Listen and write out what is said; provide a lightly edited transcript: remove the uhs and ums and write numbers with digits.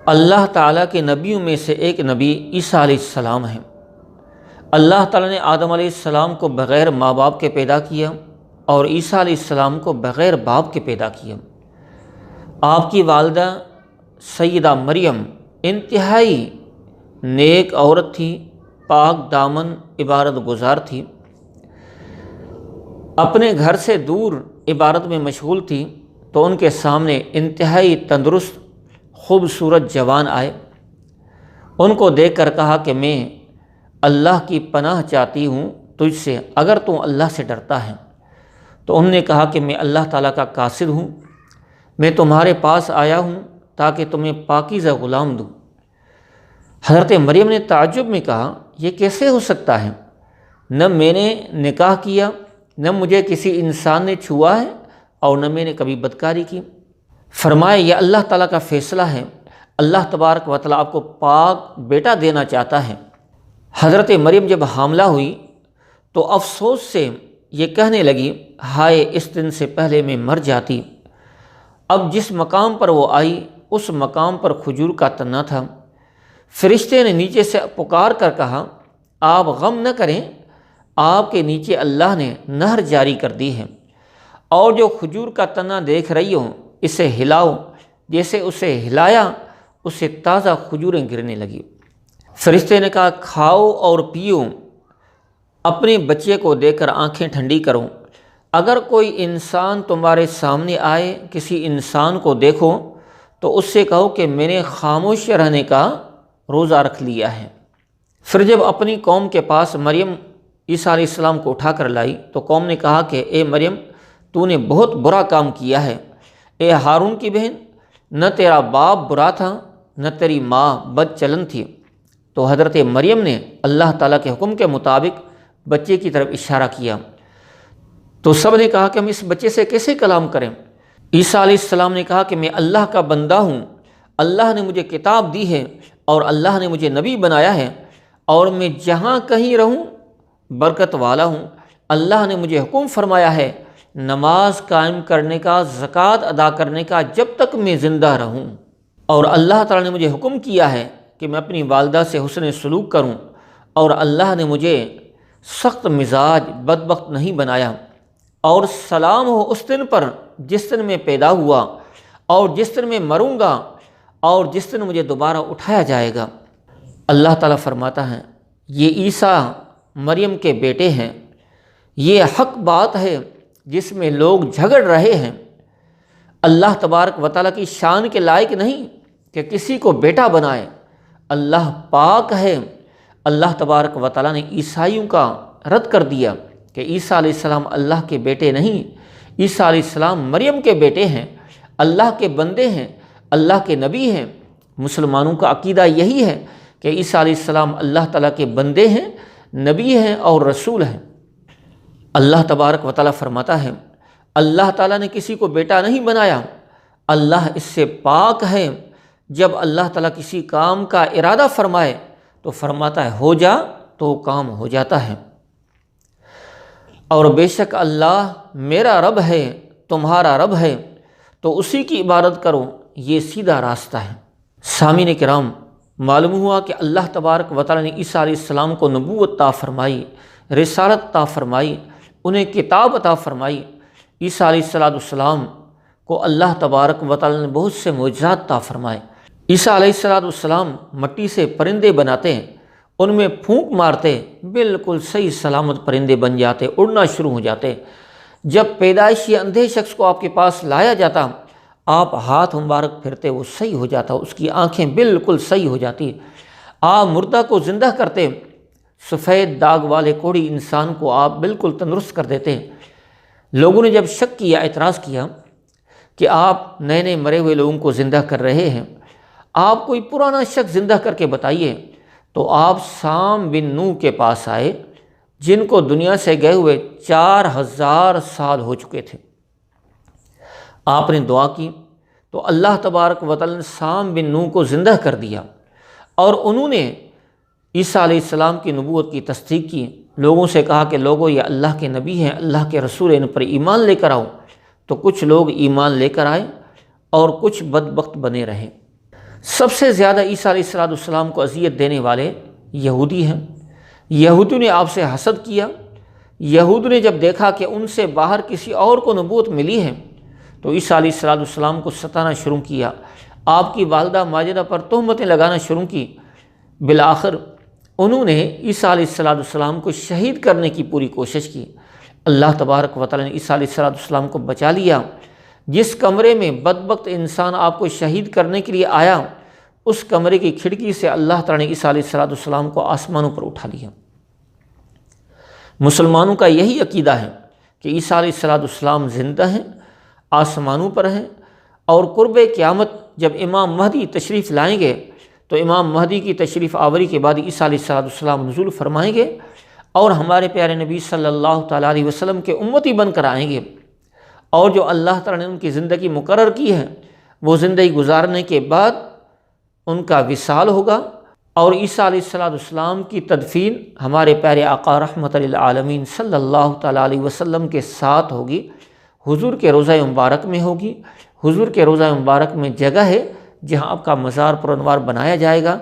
اللہ تعالیٰ کے نبیوں میں سے ایک نبی عیسیٰ علیہ السلام ہیں۔ اللہ تعالیٰ نے آدم علیہ السلام کو بغیر ماں باپ کے پیدا کیا اور عیسیٰ علیہ السلام کو بغیر باپ کے پیدا کیا۔ آپ کی والدہ سیدہ مریم انتہائی نیک عورت تھی، پاک دامن عبادت گزار تھی، اپنے گھر سے دور عبادت میں مشغول تھی، تو ان کے سامنے انتہائی تندرست خوبصورت جوان آئے۔ ان کو دیکھ کر کہا کہ میں اللہ کی پناہ چاہتی ہوں تجھ سے، اگر تو اللہ سے ڈرتا ہے۔ تو انہوں نے کہا کہ میں اللہ تعالیٰ کا قاصد ہوں، میں تمہارے پاس آیا ہوں تاکہ تمہیں پاکیزہ غلام دوں۔ حضرت مریم نے تعجب میں کہا یہ کیسے ہو سکتا ہے؟ نہ میں نے نکاح کیا، نہ مجھے کسی انسان نے چھوا ہے، اور نہ میں نے کبھی بدکاری کی۔ فرمایا یہ اللہ تعالیٰ کا فیصلہ ہے، اللہ تبارک و تعالیٰ آپ کو پاک بیٹا دینا چاہتا ہے۔ حضرت مریم جب حاملہ ہوئی تو افسوس سے یہ کہنے لگی ہائے اس دن سے پہلے میں مر جاتی۔ اب جس مقام پر وہ آئی اس مقام پر کھجور کا تنا تھا۔ فرشتے نے نیچے سے پکار کر کہا آپ غم نہ کریں، آپ کے نیچے اللہ نے نہر جاری کر دی ہے، اور جو کھجور کا تنا دیکھ رہی ہو اسے ہلاؤ۔ جیسے اسے ہلایا اسے تازہ کھجوریں گرنے لگی۔ فرشتے نے کہا کھاؤ اور پیو، اپنے بچے کو دیکھ کر آنکھیں ٹھنڈی کرو۔ اگر کوئی انسان تمہارے سامنے آئے، کسی انسان کو دیکھو تو اس سے کہو کہ میں نے خاموش رہنے کا روزہ رکھ لیا ہے۔ پھر جب اپنی قوم کے پاس مریم عیسیٰ علیہ السلام کو اٹھا کر لائی تو قوم نے کہا کہ اے مریم تو نے بہت برا کام کیا ہے۔ اے ہارون کی بہن، نہ تیرا باپ برا تھا نہ تیری ماں بد چلن تھی۔ تو حضرت مریم نے اللہ تعالیٰ کے حکم کے مطابق بچے کی طرف اشارہ کیا۔ تو سب نے کہا کہ ہم اس بچے سے کیسے کلام کریں؟ عیسیٰ علیہ السلام نے کہا کہ میں اللہ کا بندہ ہوں، اللہ نے مجھے کتاب دی ہے اور اللہ نے مجھے نبی بنایا ہے، اور میں جہاں کہیں رہوں برکت والا ہوں۔ اللہ نے مجھے حکم فرمایا ہے نماز قائم کرنے کا، زکوٰۃ ادا کرنے کا جب تک میں زندہ رہوں، اور اللہ تعالیٰ نے مجھے حکم کیا ہے کہ میں اپنی والدہ سے حسن سلوک کروں، اور اللہ نے مجھے سخت مزاج بدبخت نہیں بنایا۔ اور سلام ہو اس دن پر جس دن میں پیدا ہوا، اور جس دن میں مروں گا، اور جس دن مجھے دوبارہ اٹھایا جائے گا۔ اللہ تعالیٰ فرماتا ہے یہ عیسیٰ مریم کے بیٹے ہیں، یہ حق بات ہے جس میں لوگ جھگڑ رہے ہیں۔ اللہ تبارک و تعالیٰ کی شان کے لائق نہیں کہ کسی کو بیٹا بنائے، اللہ پاک ہے۔ اللہ تبارک و تعالیٰ نے عیسائیوں کا رد کر دیا کہ عیسیٰ علیہ السلام اللہ کے بیٹے نہیں، عیسیٰ علیہ السلام مریم کے بیٹے ہیں، اللہ کے بندے ہیں، اللہ کے نبی ہیں۔ مسلمانوں کا عقیدہ یہی ہے کہ عیسیٰ علیہ السلام اللہ تعالیٰ کے بندے ہیں، نبی ہیں اور رسول ہیں۔ اللہ تبارک و تعالیٰ فرماتا ہے اللہ تعالیٰ نے کسی کو بیٹا نہیں بنایا، اللہ اس سے پاک ہے۔ جب اللہ تعالیٰ کسی کام کا ارادہ فرمائے تو فرماتا ہے ہو جا، تو کام ہو جاتا ہے۔ اور بے شک اللہ میرا رب ہے، تمہارا رب ہے، تو اسی کی عبادت کرو، یہ سیدھا راستہ ہے۔ سامعین کرام، معلوم ہوا کہ اللہ تبارک و تعالیٰ نے عیسیٰ علیہ السلام کو نبوت عطا فرمائی، رسالت عطا فرمائی، انہیں کتاب عطا فرمائی۔ عیسیٰ علیہ السلام کو اللہ تبارک و تعالیٰ نے بہت سے معجزات عطا فرمائے۔ عیسیٰ علیہ السلام مٹی سے پرندے بناتے ہیں، ان میں پھونک مارتے بالکل صحیح سلامت پرندے بن جاتے، اڑنا شروع ہو جاتے۔ جب پیدائشی اندھے شخص کو آپ کے پاس لایا جاتا، آپ ہاتھ مبارک پھرتے وہ صحیح ہو جاتا، اس کی آنکھیں بالکل صحیح ہو جاتی۔ آپ مردہ کو زندہ کرتے، سفید داغ والے کوڑی انسان کو آپ بالکل تندرست کر دیتے۔ لوگوں نے جب شک کیا، اعتراض کیا کہ آپ نئے نئے مرے ہوئے لوگوں کو زندہ کر رہے ہیں، آپ کوئی پرانا شخص زندہ کر کے بتائیے۔ تو آپ سام بن نوح کے پاس آئے جن کو دنیا سے گئے ہوئے 4000 سال ہو چکے تھے۔ آپ نے دعا کی تو اللہ تبارک و تعالیٰ نے سام بن نوح کو زندہ کر دیا، اور انہوں نے عیسیٰ علیہ السلام کی نبوت کی تصدیق کی۔ لوگوں سے کہا کہ لوگوں یہ اللہ کے نبی ہیں، اللہ کے رسول ہیں، ان پر ایمان لے کر آؤ۔ تو کچھ لوگ ایمان لے کر آئے اور کچھ بدبخت بنے رہے۔ سب سے زیادہ عیسیٰ علیہ السلام کو اذیت دینے والے یہودی ہیں۔ یہودیوں نے آپ سے حسد کیا۔ یہود نے جب دیکھا کہ ان سے باہر کسی اور کو نبوت ملی ہے تو عیسیٰ علیہ السلام کو ستانا شروع کیا، آپ کی والدہ ماجدہ پر تہمتیں لگانا شروع کی۔ بالآخر انہوں نے عیسیٰ علیہ السلام کو شہید کرنے کی پوری کوشش کی۔ اللہ تبارک و تعالی نے عیسیٰ علیہ السلام کو بچا لیا۔ جس کمرے میں بدبخت انسان آپ کو شہید کرنے کے لیے آیا، اس کمرے کی کھڑکی سے اللہ تعالی نے عیسیٰ علیہ السلام کو آسمانوں پر اٹھا لیا۔ مسلمانوں کا یہی عقیدہ ہے کہ عیسیٰ علیہ السلام زندہ ہیں، آسمانوں پر ہیں، اور قرب قیامت جب امام مہدی تشریف لائیں گے تو امام مہدی کی تشریف آوری کے بعد عیسیٰ علیہ السلام نزول فرمائیں گے اور ہمارے پیارے نبی صلی اللہ تعالیٰ علیہ وسلم کے امتی بن کر آئیں گے، اور جو اللہ تعالیٰ نے ان کی زندگی مقرر کی ہے وہ زندگی گزارنے کے بعد ان کا وصال ہوگا، اور عیسیٰ علیہ السلام کی تدفین ہمارے پیارے آقا رحمت للعالمین صلی اللہ تعالیٰ علیہ وسلم کے ساتھ ہوگی، حضور کے روضہ مبارک میں ہوگی۔ حضور کے روضہ مبارک میں جگہ ہے جہاں آپ کا مزار پر انوار بنایا جائے گا۔